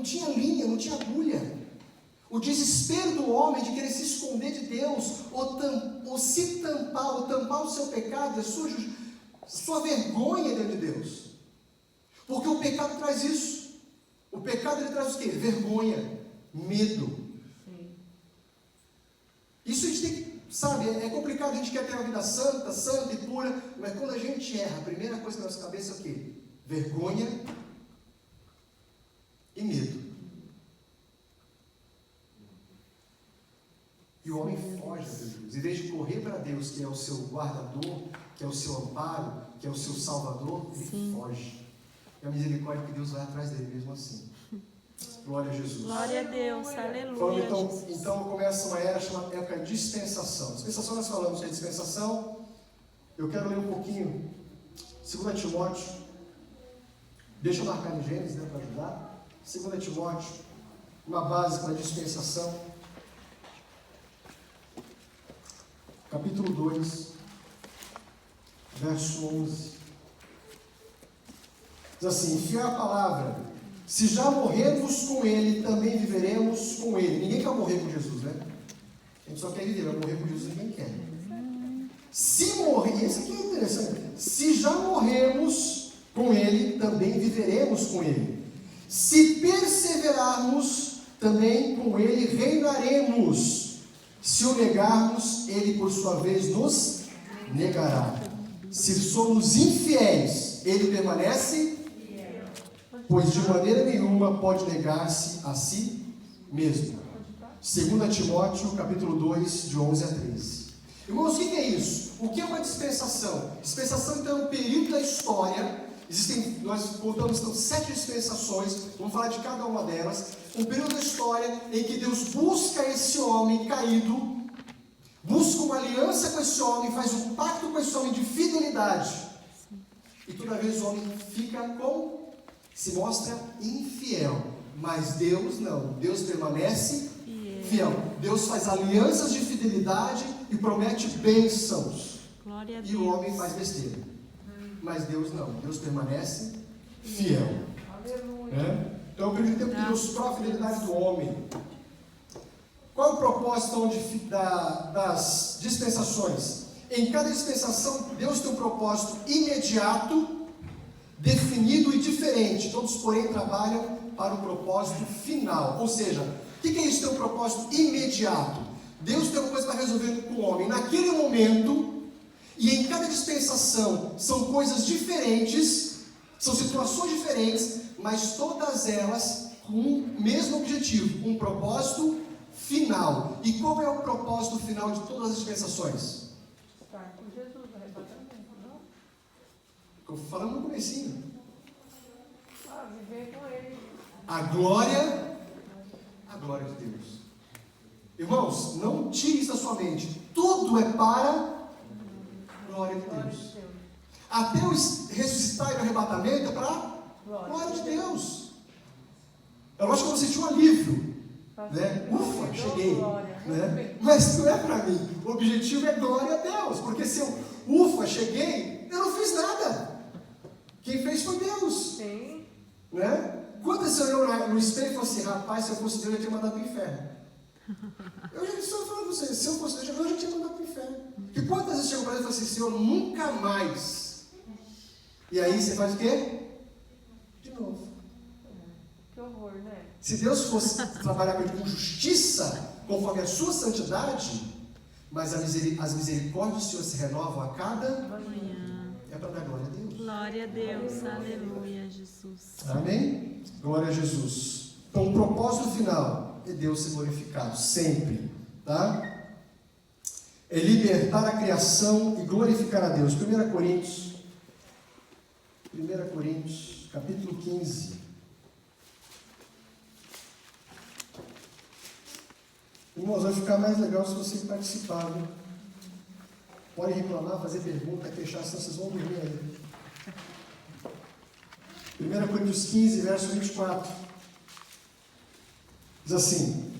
tinha linha, não tinha agulha. O desespero do homem de querer se esconder de Deus, ou se tampar, ou tampar o seu pecado, sua vergonha diante de Deus. Porque o pecado traz isso. O pecado ele traz o quê? Vergonha, medo. Sim. Isso a gente tem que, sabe, é complicado, a gente quer ter uma vida santa e pura, mas quando a gente erra, a primeira coisa na nossa cabeça é o quê? Vergonha e medo. E o homem foge de Deus. Em vez de correr para Deus, que é o seu guardador, que é o seu amparo, que é o seu salvador, ele foge. E a misericórdia que Deus vai atrás dele mesmo assim. Glória a Jesus. Glória a Deus, aleluia. Então começa uma era chamada época de dispensação. Dispensação, nós falamos que é dispensação. Eu quero ler um pouquinho 2 Timóteo. Deixa eu marcar em Gênesis, para ajudar. 2 Timóteo, uma base para a dispensação. Capítulo 2, verso 11. Diz assim: fiel a palavra, se já morrermos com Ele, também viveremos com Ele. Ninguém quer morrer com Jesus, né? A gente só quer viver, mas morrer com Jesus ninguém quer. Se morrer, isso aqui é interessante. Se já morrermos com Ele, também viveremos com Ele. Se perseverarmos, também com Ele reinaremos. Se o negarmos, Ele por sua vez nos negará. Se somos infiéis, Ele permanece, pois de maneira nenhuma pode negar-se a si mesmo. 2 Timóteo, capítulo 2, de 11 a 13. Irmãos, o que é isso? O que é uma dispensação? Dispensação, então, é um período da história. Nós contamos, então, 7 dispensações. Vamos falar de cada uma delas. Um período da história em que Deus busca esse homem caído, busca uma aliança com esse homem, faz um pacto com esse homem de fidelidade. E toda vez o homem se mostra infiel. Mas Deus não. Deus permanece fiel. Deus faz alianças de fidelidade e promete bênçãos. Glória a Deus. E o homem faz besteira. Mas Deus não. Deus permanece fiel. Aleluia. Então, o período de tempo que Deus prova a fidelidade do homem. Qual é o propósito das dispensações? Em cada dispensação, Deus tem um propósito imediato, definido e diferente. Todos, porém, trabalham para o propósito final. Ou seja, o que é isso, ter um propósito imediato? Deus tem uma coisa para resolver com o homem naquele momento, e em cada dispensação são coisas diferentes, são situações diferentes, mas todas elas com o mesmo objetivo, um propósito final. E qual é o propósito final de todas as dispensações? Estar com Jesus, arrebatamento, não? Eu falando no comecinho. Viver com Ele. A glória de Deus. Irmãos, não tire isso da sua mente. Tudo é para a glória de Deus. Até o ressuscitar e o arrebatamento é para a glória de Deus. Eu acho que você tinha um alívio. Né? Ufa, cheguei. Né? Mas não é para mim. O objetivo é glória a Deus. Porque se eu cheguei, eu não fiz nada. Quem fez foi Deus. Sim. Né? Quando você olhou no espelho e falou assim: rapaz, se eu fosse Deus, eu já tinha mandado para o inferno. Eu já estou falando para você: se eu fosse Deus, eu já tinha mandado para o inferno. E quantas vezes chegou para Deus e falou assim: Senhor, nunca mais. E aí você faz o quê? De novo. Que horror, né? Se Deus fosse trabalhar com justiça, conforme a sua santidade, mas as misericórdias do Senhor se renovam a cada manhã. É para dar glória a Deus. Glória a Deus, aleluia, Jesus. Amém? Glória a Jesus. Então, o propósito final é Deus ser glorificado, sempre. Tá? É libertar a criação e glorificar a Deus. 1 Coríntios, capítulo 15. Irmãos, vai ficar mais legal se você participar, viu? Pode reclamar, fazer pergunta, queixar, senão vocês vão dormir aí. 1 Coríntios 15, verso 24. Diz assim: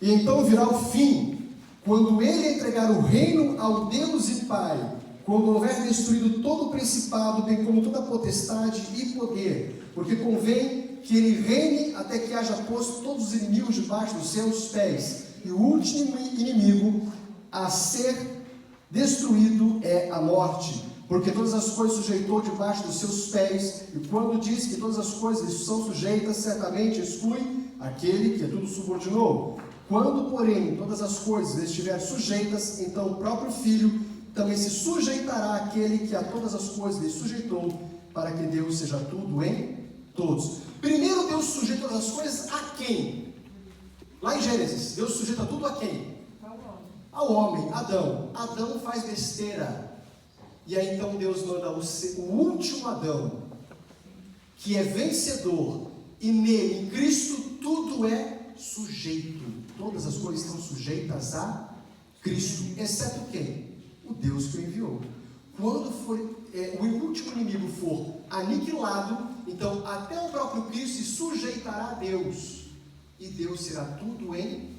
e então virá o fim, quando ele entregar o reino ao Deus e Pai, quando houver destruído todo o principado, bem como toda a potestade e poder, porque convém que ele reine até que haja posto todos os inimigos debaixo dos seus pés. E o último inimigo a ser destruído é a morte, porque todas as coisas sujeitou debaixo dos seus pés, e quando diz que todas as coisas lhe são sujeitas, certamente exclui aquele que a tudo subordinou. Quando, porém, todas as coisas lhe estiverem sujeitas, então o próprio Filho também se sujeitará àquele que a todas as coisas lhe sujeitou, para que Deus seja tudo em todos. Primeiro Deus sujeita todas as coisas a quem? Lá em Gênesis, Deus sujeita tudo a quem? Ao homem, Adão. Adão faz besteira. E aí então Deus manda o último Adão, que é vencedor, e nele, em Cristo, tudo é sujeito. Todas as coisas estão sujeitas a Cristo, exceto quem? O Deus que o enviou. Quando o último inimigo for aniquilado, então até o próprio Cristo se sujeitará a Deus, e Deus será tudo em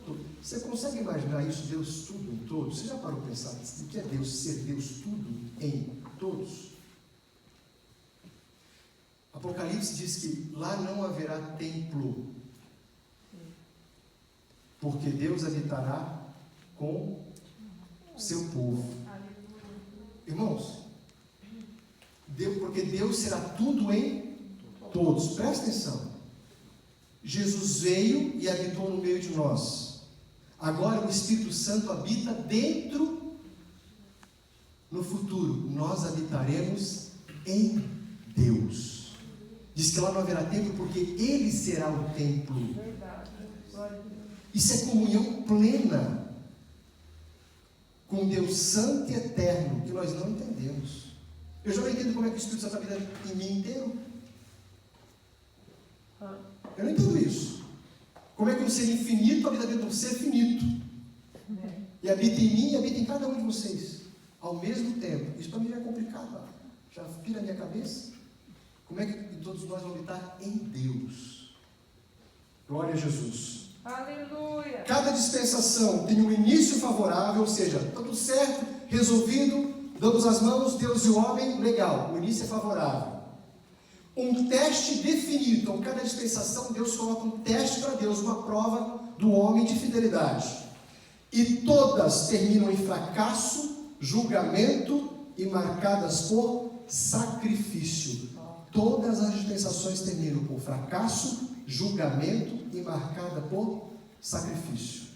todos. Você consegue imaginar isso, Deus tudo em todos? Você já parou para pensar o que é Deus ser Deus tudo em todos? Apocalipse diz que lá não haverá templo, porque Deus habitará com seu povo. Irmãos, porque Deus será tudo em todos. Presta atenção. Jesus veio e habitou no meio de nós. Agora o Espírito Santo habita dentro. No futuro, nós habitaremos em Deus. Diz que lá não haverá templo, porque Ele será o templo. Isso é comunhão plena com Deus Santo e Eterno, que nós não entendemos. Eu já não entendo como é que o Espírito Santo habita em mim inteiro. Eu não entendo isso. Como é que um ser infinito habita dentro de um ser finito? E habita em mim e habita em cada um de vocês, ao mesmo tempo. Isso para mim já é complicado. Já pira a minha cabeça. Como é que todos nós vamos habitar em Deus? Glória a Jesus. Aleluia. Cada dispensação tem um início favorável, ou seja, está tudo certo, resolvido, damos as mãos, Deus e o homem, legal, o início é favorável. Um teste definido, então cada dispensação Deus coloca um teste para Deus, uma prova do homem de fidelidade. E todas terminam em fracasso, julgamento e marcadas por sacrifício. Todas as dispensações terminam por fracasso, julgamento e marcada por sacrifício.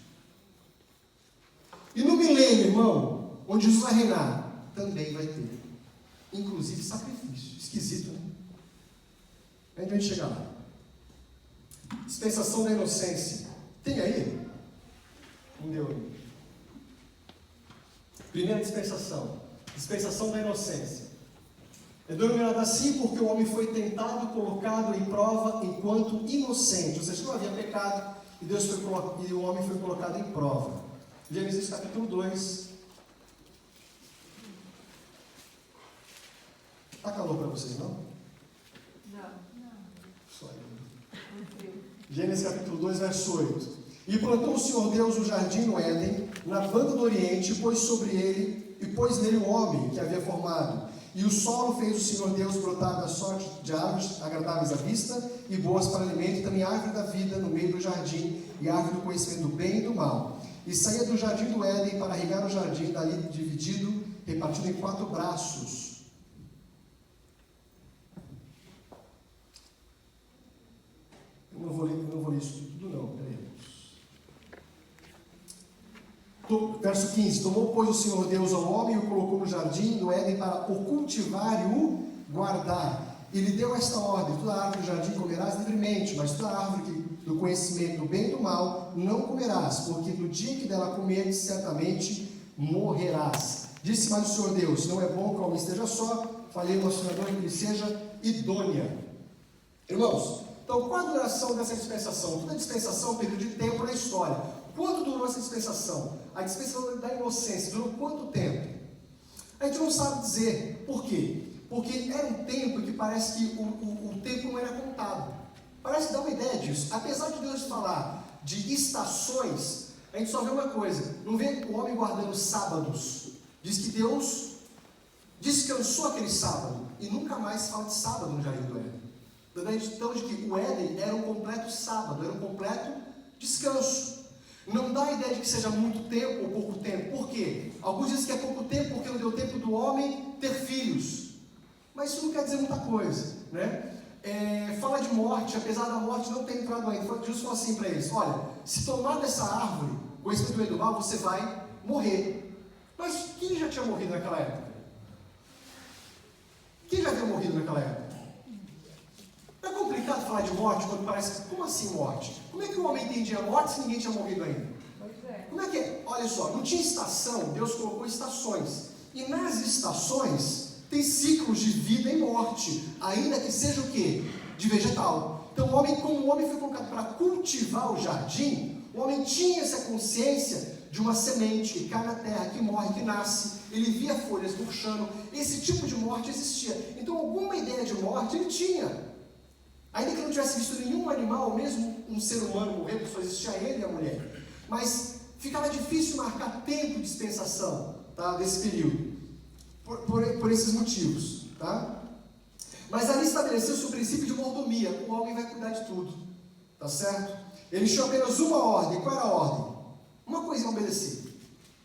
E no milênio, irmão, onde Jesus vai reinar, também vai ter, inclusive, sacrifício. Esquisito, né? Onde a gente chegar lá? Dispensação da inocência. Tem aí? Não deu aí. Primeira dispensação. Dispensação da inocência. É denominado assim porque o homem foi tentado, colocado em prova enquanto inocente. Ou seja, não havia pecado e o homem foi colocado em prova. Gênesis capítulo 2. Está calor para vocês, não? Não. Só eu. Gênesis capítulo 2, verso 8. E plantou o Senhor Deus o jardim no Éden, na banda do Oriente, e pôs sobre ele, e pôs nele o homem que havia formado. E o solo fez o Senhor Deus brotar da sorte de árvores agradáveis à vista e boas para alimento, e também a árvore da vida no meio do jardim, e a árvore do conhecimento do bem e do mal. E saía do jardim do Éden para regar o jardim, dali dividido, repartido em 4 braços. Eu não vou ler isso tudo não, peraí. Verso 15, tomou, pois, o Senhor Deus ao homem e o colocou no jardim do Éden para o cultivar e o guardar. E lhe deu esta ordem: toda árvore do jardim comerás livremente, mas toda árvore do conhecimento do bem e do mal não comerás, porque no dia que dela comeres, certamente morrerás. Disse mais o Senhor Deus: não é bom que o homem esteja só, falei ao Senhor que ele seja idônea. Irmãos, então qual a duração dessa dispensação? Toda dispensação é um período de tempo na história. Quanto durou essa dispensação? A dispensação da inocência durou quanto tempo? A gente não sabe dizer. Por quê? Porque era um tempo que parece que o tempo não era contado. Parece dar uma ideia disso. Apesar de Deus falar de estações, a gente só vê uma coisa. Não vê o homem guardando sábados. Diz que Deus descansou aquele sábado. E nunca mais se fala de sábado no Jardim do Éden. Então, de que o Éden era um completo sábado, era um completo descanso. Não dá a ideia de que seja muito tempo ou pouco tempo. Por quê? Alguns dizem que é pouco tempo porque não deu tempo do homem ter filhos. Mas isso não quer dizer muita coisa, né? Fala de morte, apesar da morte não ter entrado ainda. Jesus falou assim para eles: olha, se tomar dessa árvore, conhecimento do bem e do mal, você vai morrer. Mas quem já tinha morrido naquela época? Quem já havia morrido naquela época? Não é complicado falar de morte quando parece, como assim morte? Como é que o homem entendia a morte se ninguém tinha morrido ainda? Pois é. Como é que é? Olha só, não tinha estação, Deus colocou estações. E nas estações tem ciclos de vida e morte, ainda que seja o quê? De vegetal. Então, como o homem foi colocado para cultivar o jardim, o homem tinha essa consciência de uma semente que cai na terra, que morre, que nasce. Ele via folhas murchando. Esse tipo de morte existia. Então, alguma ideia de morte ele tinha. Ainda que não tivesse visto nenhum animal, ou mesmo um ser humano morrer, porque só existia ele e a mulher. Mas ficava difícil marcar tempo de dispensação, tá, desse período. Por esses motivos, tá? Mas ali estabeleceu-se o princípio de mordomia. O homem vai cuidar de tudo, tá certo? Ele tinha apenas uma ordem. Qual era a ordem? Uma coisa a obedecer.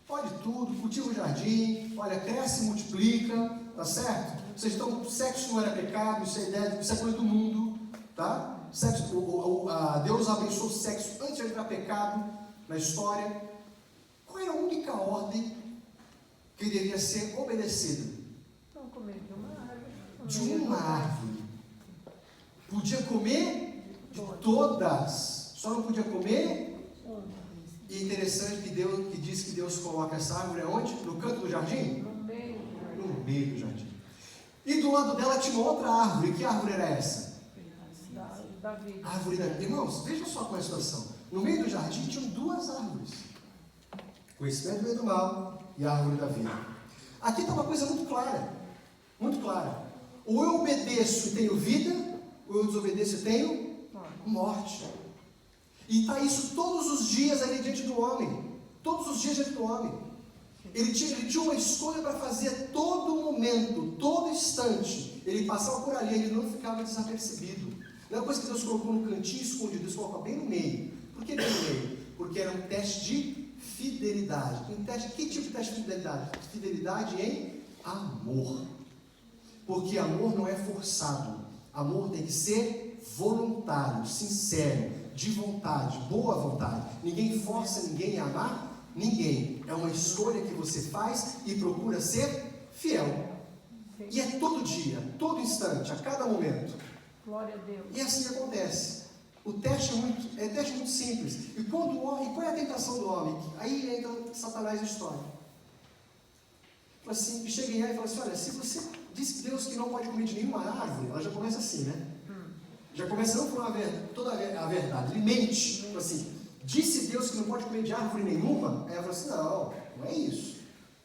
Pode tudo, cultiva o jardim, olha, cresce e multiplica, tá certo? Ou seja, então, sexo não era pecado, isso é coisa do mundo, tá? Sexo, Deus abençoou o sexo antes de entrar pecado na história. Qual era a única ordem que deveria ser obedecida? Não comer de uma árvore. De uma árvore. Podia comer de todas, só não podia comer. E é interessante que diz que Deus coloca essa árvore onde? No canto do jardim? No meio. No meio do jardim. E do lado dela tinha uma outra árvore. Que árvore era essa? Da vida. A árvore da vida. Irmãos, veja só qual é a situação. No meio do jardim tinham duas árvores: conhecimento do bem e do mal e a árvore da vida. Aqui está uma coisa muito clara. Muito clara. Ou eu obedeço e tenho vida, ou eu desobedeço e tenho morte. E está isso todos os dias ali diante do homem. Todos os dias diante do homem. Ele tinha uma escolha para fazer a todo momento, todo instante. Ele passava por ali, ele não ficava desapercebido. Não é uma coisa que Deus colocou no cantinho escondido, Deus colocou bem no meio. Por que bem no meio? Porque era um teste de fidelidade. Que tipo de teste de fidelidade? Fidelidade em amor. Porque amor não é forçado. Amor tem que ser voluntário, sincero, de vontade, boa vontade. Ninguém força ninguém a amar ninguém. É uma escolha que você faz e procura ser fiel. E é todo dia, todo instante, a cada momento. Glória a Deus. E assim acontece. O teste é um teste muito simples. E qual é a tentação do homem? Aí entra Satanás na história. Assim, chega em ela e fala assim: olha, se você disse Deus que não pode comer de nenhuma árvore, ela já começa assim, né? Já começa não por toda a verdade. Ele mente. Assim, disse Deus que não pode comer de árvore nenhuma? Aí ela fala assim: não é isso.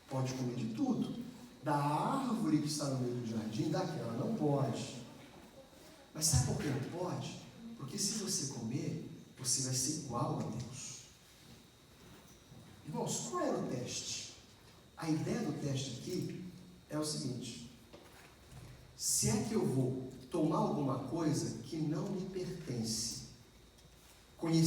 Pode comer de tudo. Da árvore que está no meio do jardim, daquela não pode. Mas sabe por que não pode? Porque se você comer, você vai ser igual a Deus. Irmãos, qual era o teste? A ideia do teste aqui é o seguinte: se é que eu vou tomar alguma coisa que não me pertence, conhecer